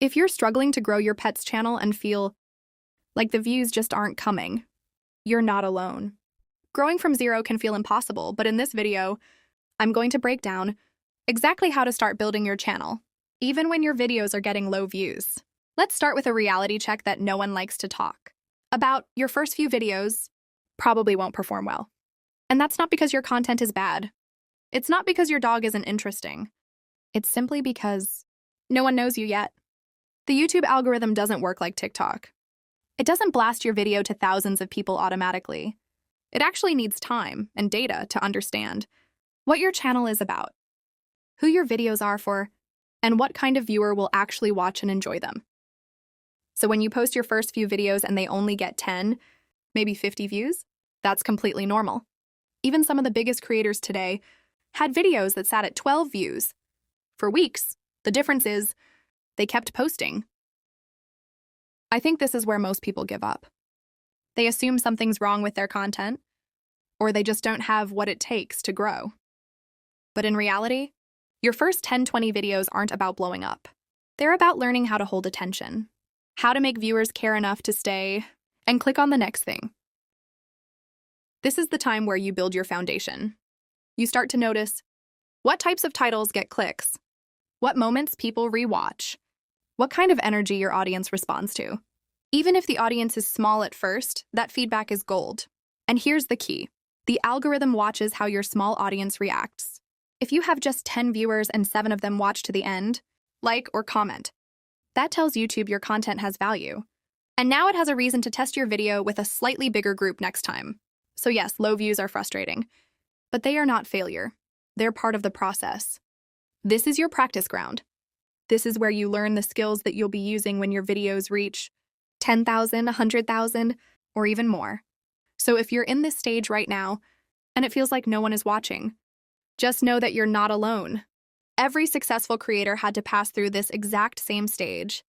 If you're struggling to grow your pet's channel and feel like the views just aren't coming, you're not alone. Growing from zero can feel impossible, but in this video, I'm going to break down exactly how to start building your channel, even when your videos are getting low views. Let's start with a reality check that no one likes to talk about. Your first few videos probably won't perform well. And that's not because your content is bad. It's not because your dog isn't interesting. It's simply because no one knows you yet. The YouTube algorithm doesn't work like TikTok. It doesn't blast your video to thousands of people automatically. It actually needs time and data to understand what your channel is about, who your videos are for, and what kind of viewer will actually watch and enjoy them. So when you post your first few videos and they only get 10, maybe 50 views, that's completely normal. Even some of the biggest creators today had videos that sat at 12 views for weeks. The difference is they kept posting. I think this is where most people give up. They assume something's wrong with their content, or they just don't have what it takes to grow. But in reality, your first 10-20 videos aren't about blowing up. They're about learning how to hold attention, how to make viewers care enough to stay and click on the next thing. This is the time where you build your foundation. You start to notice what types of titles get clicks, what moments people rewatch, what kind of energy your audience responds to. Even if the audience is small at first, that feedback is gold. And here's the key. The algorithm watches how your small audience reacts. If you have just 10 viewers and 7 of them watch to the end, like or comment, that tells YouTube your content has value. And now it has a reason to test your video with a slightly bigger group next time. So yes, low views are frustrating, but they are not failure. They're part of the process. This is your practice ground. This is where you learn the skills that you'll be using when your videos reach 10,000, 100,000, or even more. So if you're in this stage right now, and it feels like no one is watching, just know that you're not alone. Every successful creator had to pass through this exact same stage.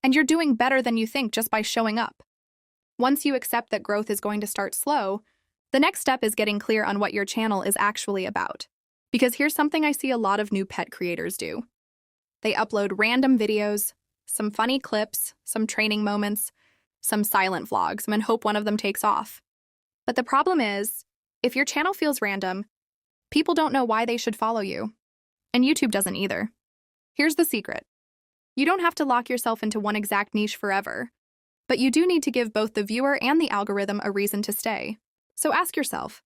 And you're doing better than you think just by showing up. Once you accept that growth is going to start slow, the next step is getting clear on what your channel is actually about. Because here's something I see a lot of new pet creators do. They upload random videos, some funny clips, some training moments, some silent vlogs, and hope one of them takes off. But the problem is, if your channel feels random, people don't know why they should follow you. And YouTube doesn't either. Here's the secret. You don't have to lock yourself into one exact niche forever, but you do need to give both the viewer and the algorithm a reason to stay. So ask yourself,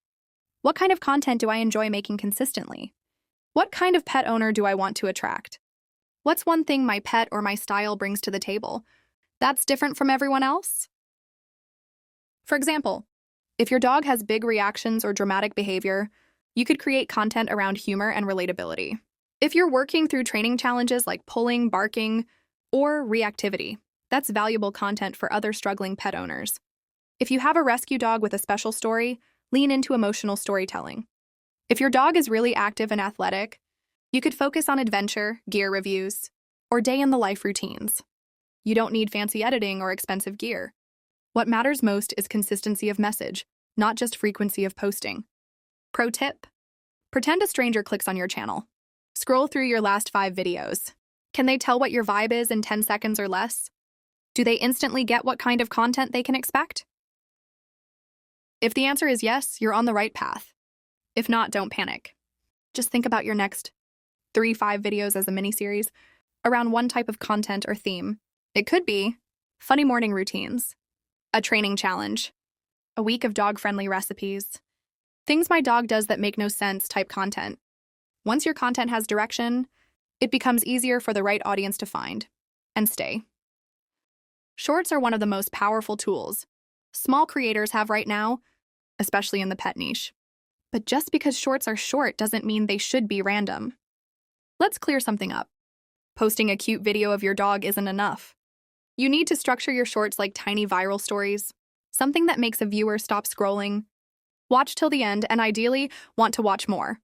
what kind of content do I enjoy making consistently? What kind of pet owner do I want to attract? What's one thing my pet or my style brings to the table that's different from everyone else? For example, if your dog has big reactions or dramatic behavior, you could create content around humor and relatability. If you're working through training challenges like pulling, barking, or reactivity, that's valuable content for other struggling pet owners. If you have a rescue dog with a special story, lean into emotional storytelling. If your dog is really active and athletic, you could focus on adventure, gear reviews, or day-in-the-life routines. You don't need fancy editing or expensive gear. What matters most is consistency of message, not just frequency of posting. Pro tip: pretend a stranger clicks on your channel. Scroll through your last 5 videos. Can they tell what your vibe is in 10 seconds or less? Do they instantly get what kind of content they can expect? If the answer is yes, you're on the right path. If not, don't panic. Just think about your next 3-5 videos as a mini-series around one type of content or theme. It could be funny morning routines, a training challenge, a week of dog-friendly recipes, things my dog does that make no sense type content. Once your content has direction, it becomes easier for the right audience to find and stay. Shorts are one of the most powerful tools small creators have right now, especially in the pet niche. But just because shorts are short doesn't mean they should be random. Let's clear something up. Posting a cute video of your dog isn't enough. You need to structure your shorts like tiny viral stories, something that makes a viewer stop scrolling, watch till the end, and ideally want to watch more.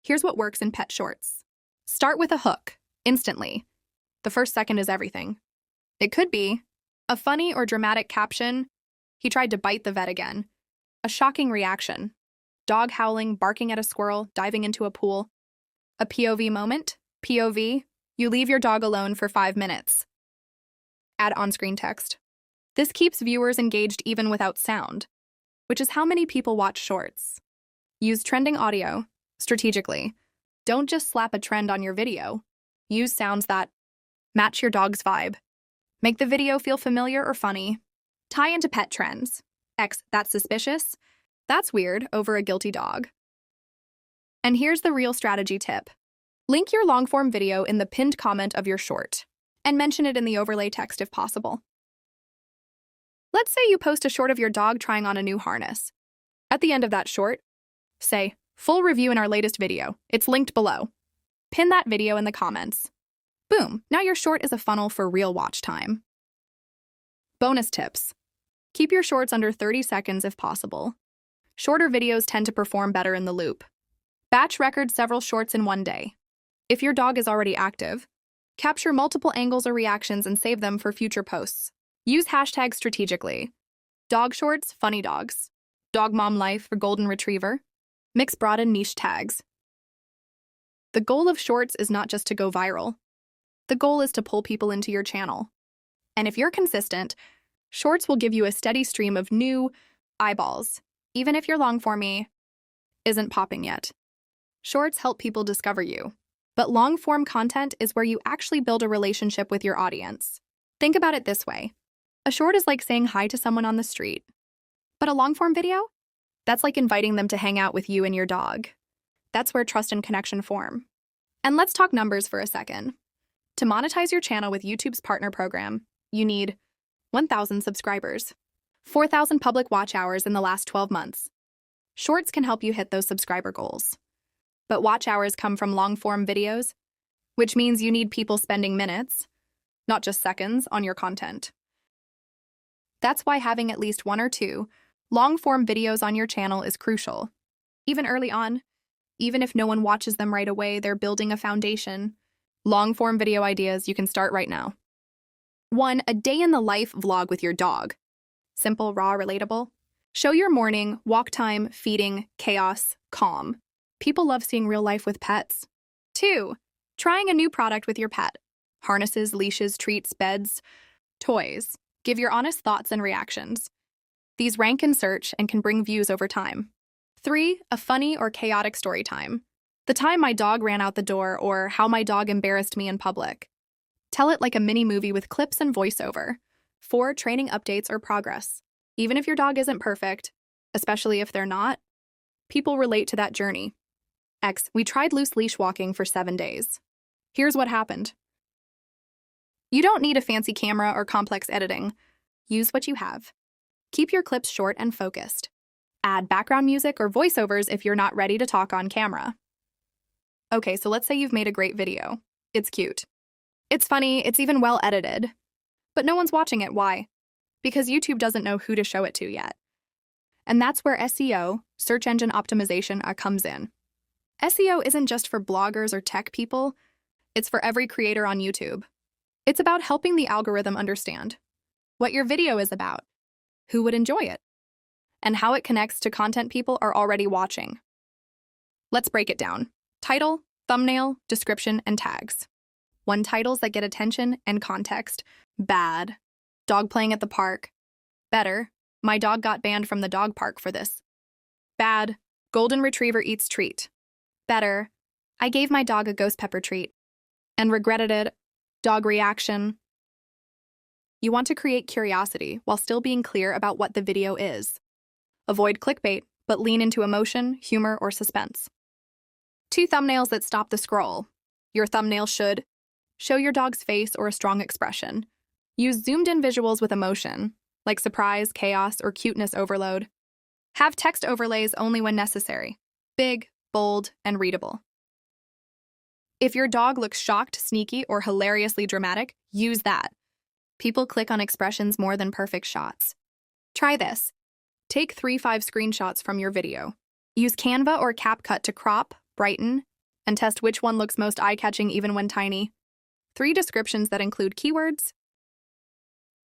Here's what works in pet shorts. Start with a hook, instantly. The first second is everything. It could be a funny or dramatic caption, "He tried to bite the vet again." A shocking reaction, dog howling, barking at a squirrel, diving into a pool. A POV moment, POV, You leave your dog alone for 5 minutes. Add on-screen text. This keeps viewers engaged even without sound, which is how many people watch shorts. Use trending audio strategically. Don't just slap a trend on your video. Use sounds that match your dog's vibe. Make the video feel familiar or funny. Tie into pet trends. X, that's suspicious. That's weird over a guilty dog. And here's the real strategy tip. Link your long-form video in the pinned comment of your short, and mention it in the overlay text if possible. Let's say you post a short of your dog trying on a new harness. At the end of that short, say, "Full review in our latest video. It's linked below." Pin that video in the comments. Boom, now your short is a funnel for real watch time. Bonus tips. Keep your shorts under 30 seconds if possible. Shorter videos tend to perform better in the loop. Batch record several shorts in one day. If your dog is already active, capture multiple angles or reactions and save them for future posts. Use hashtags strategically. Dog shorts, funny dogs. Dog mom life for golden retriever. Mix broad and niche tags. The goal of shorts is not just to go viral. The goal is to pull people into your channel. And if you're consistent, shorts will give you a steady stream of new eyeballs, even if your long-form isn't popping yet. Shorts help people discover you, but long-form content is where you actually build a relationship with your audience. Think about it this way. A short is like saying hi to someone on the street. But a long-form video? That's like inviting them to hang out with you and your dog. That's where trust and connection form. And let's talk numbers for a second. To monetize your channel with YouTube's partner program, you need 1,000 subscribers, 4,000 public watch hours in the last 12 months. Shorts can help you hit those subscriber goals. But watch hours come from long-form videos, which means you need people spending minutes, not just seconds, on your content. That's why having at least 1 or 2 long-form videos on your channel is crucial. Even early on, even if no one watches them right away, they're building a foundation. Long-form video ideas you can start right now. 1. A day in the life vlog with your dog. Simple, raw, relatable. Show your morning, walk time, feeding, chaos, calm. People love seeing real life with pets. 2. Trying a new product with your pet. Harnesses, leashes, treats, beds, toys. Give your honest thoughts and reactions. These rank in search and can bring views over time. 3. A funny or chaotic story time. The time my dog ran out the door or how my dog embarrassed me in public. Tell it like a mini movie with clips and voiceover. 4. Training updates or progress. Even if your dog isn't perfect, especially if they're not, people relate to that journey. X. We tried loose leash walking for 7 days. Here's what happened. You don't need a fancy camera or complex editing. Use what you have. Keep your clips short and focused. Add background music or voiceovers if you're not ready to talk on camera. Okay, so let's say you've made a great video. It's cute. It's funny, it's even well edited. But no one's watching it. Why? Because YouTube doesn't know who to show it to yet. And that's where SEO, search engine optimization, comes in. SEO isn't just for bloggers or tech people, it's for every creator on YouTube. It's about helping the algorithm understand what your video is about, who would enjoy it, and how it connects to content people are already watching. Let's break it down. Title, thumbnail, description, and tags. 1. Titles that get attention and context. Bad. Dog playing at the park. Better. My dog got banned from the dog park for this. Bad. Golden retriever eats treat. Better. I gave my dog a ghost pepper treat and regretted it. Dog reaction. You want to create curiosity while still being clear about what the video is. Avoid clickbait, but lean into emotion, humor, or suspense. 2. Thumbnails that stop the scroll. Your thumbnail should show your dog's face or a strong expression. Use zoomed-in visuals with emotion, like surprise, chaos, or cuteness overload. Have text overlays only when necessary. Big, bold, and readable. If your dog looks shocked, sneaky, or hilariously dramatic, use that. People click on expressions more than perfect shots. Try this. Take 3-5 screenshots from your video. Use Canva or CapCut to crop, brighten, and test which one looks most eye-catching even when tiny. 3 descriptions that include keywords.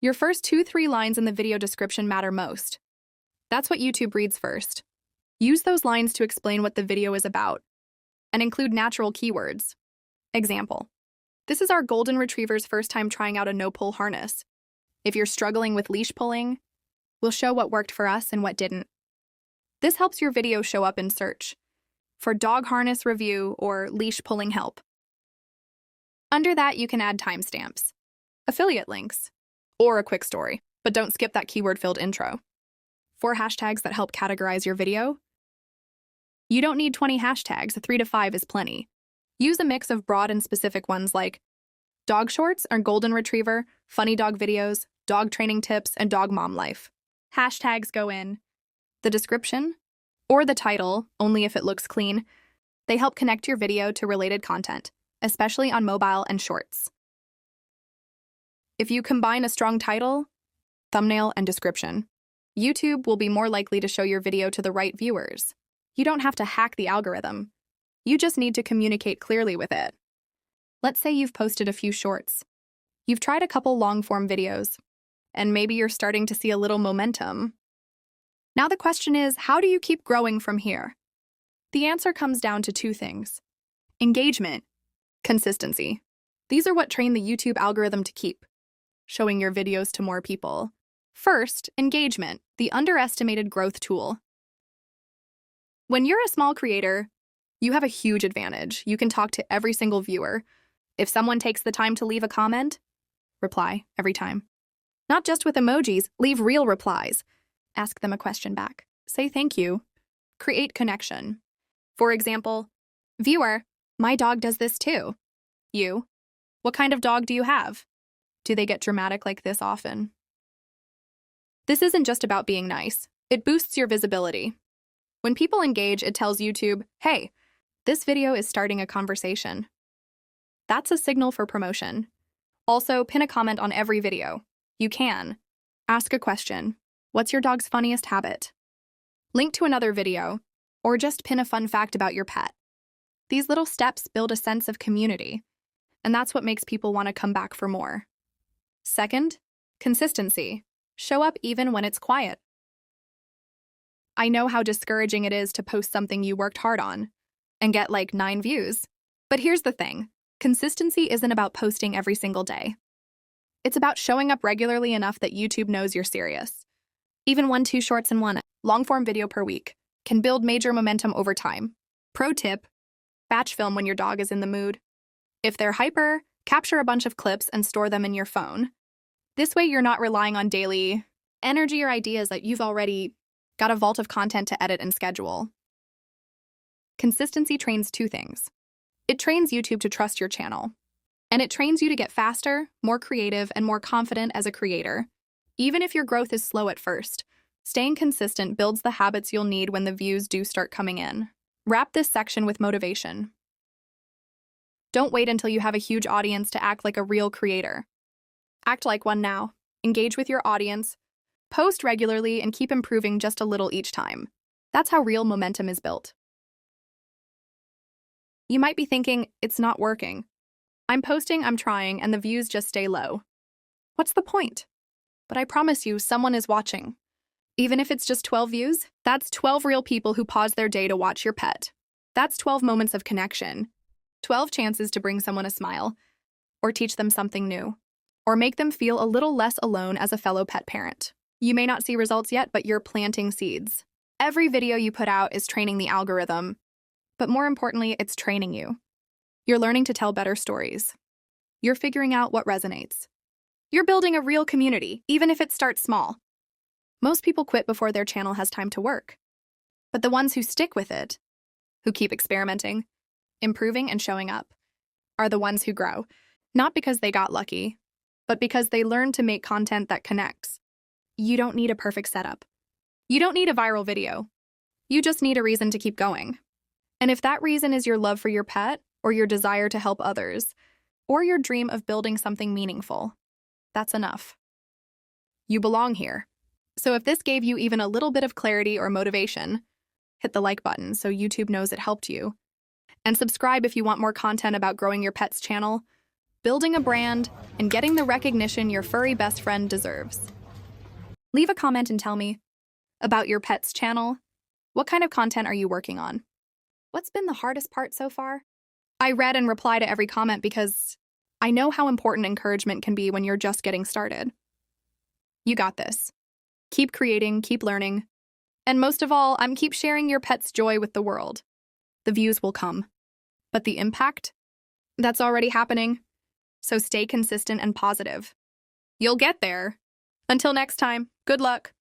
Your first 2-3 lines in the video description matter most. That's what YouTube reads first. Use those lines to explain what the video is about, and include natural keywords. Example: This is our golden retriever's first time trying out a no-pull harness. If you're struggling with leash pulling, we'll show what worked for us and what didn't. This helps your video show up in search for dog harness review or leash pulling help. Under that, you can add timestamps, affiliate links, or a quick story, but don't skip that keyword-filled intro. 4 hashtags that help categorize your video. You don't need 20 hashtags, 3 to 5 is plenty. Use a mix of broad and specific ones like dog shorts or golden retriever, funny dog videos, dog training tips, and dog mom life. Hashtags go in the description or the title, only if it looks clean. They help connect your video to related content, especially on mobile and shorts. If you combine a strong title, thumbnail, and description, YouTube will be more likely to show your video to the right viewers. You don't have to hack the algorithm. You just need to communicate clearly with it. Let's say you've posted a few shorts. You've tried a couple long-form videos, and maybe you're starting to see a little momentum. Now the question is, how do you keep growing from here? The answer comes down to 2 things: engagement, consistency. These are what train the YouTube algorithm to keep showing your videos to more people. First, engagement, the underestimated growth tool. When you're a small creator, you have a huge advantage. You can talk to every single viewer. If someone takes the time to leave a comment, reply every time. Not just with emojis, leave real replies. Ask them a question back. Say thank you. Create connection. For example, viewer, my dog does this too. You, what kind of dog do you have? Do they get dramatic like this often? This isn't just about being nice. It boosts your visibility. When people engage, it tells YouTube, hey, this video is starting a conversation. That's a signal for promotion. Also, pin a comment on every video. You can. Ask a question. What's your dog's funniest habit? Link to another video, or just pin a fun fact about your pet. These little steps build a sense of community, and that's what makes people want to come back for more. Second, consistency. Show up even when it's quiet. I know how discouraging it is to post something you worked hard on and get like 9 views. But here's the thing. Consistency isn't about posting every single day. It's about showing up regularly enough that YouTube knows you're serious. Even 1-2 shorts and 1 long-form video per week can build major momentum over time. Pro tip, batch film when your dog is in the mood. If they're hyper, capture a bunch of clips and store them in your phone. This way you're not relying on daily energy or ideas that you've already got a vault of content to edit and schedule. Consistency trains 2 things. It trains YouTube to trust your channel, and it trains you to get faster, more creative, and more confident as a creator. Even if your growth is slow at first, staying consistent builds the habits you'll need when the views do start coming in. Wrap this section with motivation. Don't wait until you have a huge audience to act like a real creator. Act like one now. Engage with your audience. Post regularly and keep improving just a little each time. That's how real momentum is built. You might be thinking, it's not working. I'm posting, I'm trying, and the views just stay low. What's the point? But I promise you, someone is watching. Even if it's just 12 views, that's 12 real people who pause their day to watch your pet. That's 12 moments of connection. 12 chances to bring someone a smile, or teach them something new, or make them feel a little less alone as a fellow pet parent. You may not see results yet, but you're planting seeds. Every video you put out is training the algorithm, but more importantly, it's training you. You're learning to tell better stories. You're figuring out what resonates. You're building a real community, even if it starts small. Most people quit before their channel has time to work. But the ones who stick with it, who keep experimenting, improving, and showing up, are the ones who grow, not because they got lucky, but because they learned to make content that connects. You don't need a perfect setup. You don't need a viral video. You just need a reason to keep going. And if that reason is your love for your pet, or your desire to help others, or your dream of building something meaningful, that's enough. You belong here. So if this gave you even a little bit of clarity or motivation, hit the like button so YouTube knows it helped you. And subscribe if you want more content about growing your pet's channel, building a brand, and getting the recognition your furry best friend deserves. Leave a comment and tell me about your pet's channel. What kind of content are you working on? What's been the hardest part so far? I read and reply to every comment because I know how important encouragement can be when you're just getting started. You got this. Keep creating, keep learning, and most of all, keep sharing your pet's joy with the world. The views will come, but the impact? That's already happening. So stay consistent and positive. You'll get there. Until next time, good luck.